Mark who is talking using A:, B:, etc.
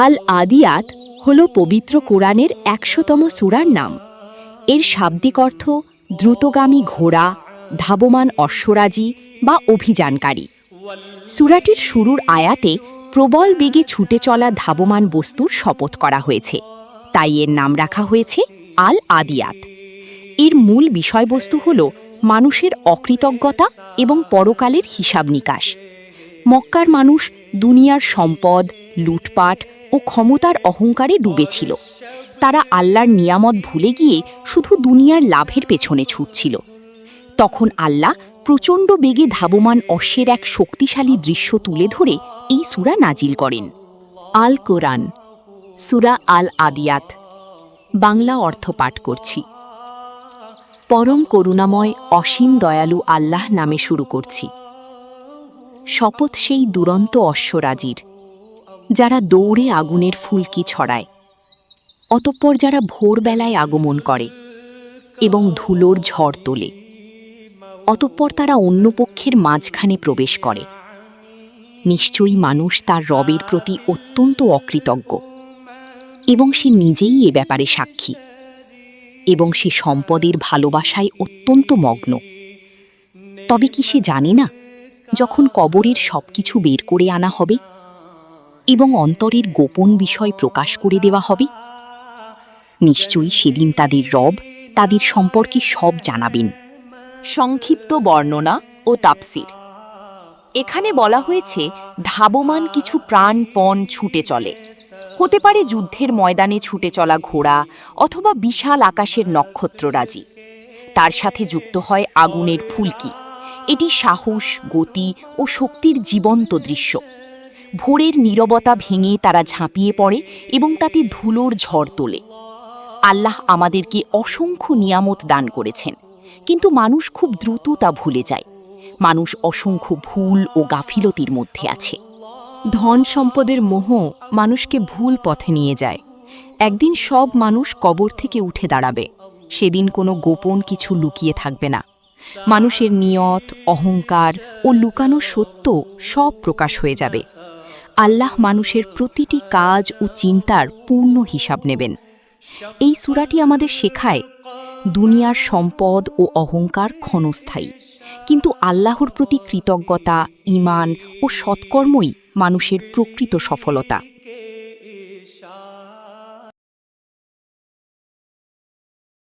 A: আল আদিয়াত হল পবিত্র কোরআনের ১০০তম সূরার নাম। এর শাব্দিক অর্থ দ্রুতগামী ঘোড়া, ধাবমান অশ্বরাজি বা অভিযানকারী। সূরাটির শুরুর আয়াতে প্রবল বেগে ছুটে চলা ধাবমান বস্তুর শপথ করা হয়েছে, তাই এর নাম রাখা হয়েছে আল আদিয়াত। এর মূল বিষয়বস্তু হল মানুষের অকৃতজ্ঞতা এবং পরকালের হিসাব নিকাশ। মক্কার মানুষ দুনিয়ার সম্পদ, লুটপাট ও ক্ষমতার অহংকারে ডুবেছিল। তারা আল্লাহর নিয়ামত ভুলে গিয়ে শুধু দুনিয়ার লাভের পেছনে ছুটছিল। তখন আল্লাহ প্রচণ্ড বেগে ধাবমান অশ্বের এক শক্তিশালী দৃশ্য তুলে ধরে এই সূরা নাজিল করেন। আল কোরআন, সূরা আল আদিয়াত। বাংলা অর্থ পাঠ করছি। পরম করুণাময় অসীম দয়ালু আল্লাহ নামে শুরু করছি। শপথ সেই দুরন্ত অশ্বরাজির, যারা দৌড়ে আগুনের ফুলকি ছড়ায়, অতঃপর যারা ভোরবেলায় আগমন করে এবং ধুলোর ঝড় তোলে, অতঃপর তারা অন্য পক্ষের মাঝখানে প্রবেশ করে। নিশ্চয়ই মানুষ তার রবের প্রতি অত্যন্ত অকৃতজ্ঞ, এবং সে নিজেই এ ব্যাপারে সাক্ষী, এবং সে সম্পদের ভালোবাসায় অত্যন্ত মগ্ন। তবে কি সে জানে না, যখন কবরের সবকিছু বের করে আনা হবে এবং অন্তরের গোপন বিষয় প্রকাশ করে দেওয়া হবে? নিশ্চয়ই সেদিন তাদের রব তাদের সম্পর্কে সব জানাবেন। সংক্ষিপ্ত বর্ণনা ও তাফসীর। এখানে বলা হয়েছে ধাবমান কিছু প্রাণপণ ছুটে চলে। হতে পারে যুদ্ধের ময়দানে ছুটে চলা ঘোড়া অথবা বিশাল আকাশের নক্ষত্ররাজি। তার সাথে যুক্ত হয় আগুনের ফুলকি। এটি সাহস, গতি ও শক্তির জীবন্ত দৃশ্য। ভোরের নীরবতা ভেঙে তারা ঝাঁপিয়ে পড়ে এবং তাতে ধুলোর ঝড় তোলে। আল্লাহ আমাদেরকে অসংখ্য নিয়ামত দান করেছেন, কিন্তু মানুষ খুব দ্রুত তা ভুলে যায়। মানুষ অসংখ্য ভুল ও গাফিলতির মধ্যে আছে। ধন সম্পদের মোহ মানুষকে ভুল পথে নিয়ে যায়। একদিন সব মানুষ কবর থেকে উঠে দাঁড়াবে। সেদিন কোনো গোপন কিছু লুকিয়ে থাকবে না। মানুষের নিয়ত, অহংকার ও লুকানো সত্য সব প্রকাশ হয়ে যাবে। আল্লাহ মানুষের প্রতিটি কাজ ও চিন্তার পূর্ণ হিসাব নেবেন। এই সূরাটি আমাদের শেখায়, দুনিয়ার সম্পদ ও অহংকার ক্ষণস্থায়ী, কিন্তু আল্লাহর প্রতি কৃতজ্ঞতা, ঈমান ও সৎকর্মই মানুষের প্রকৃত সফলতা।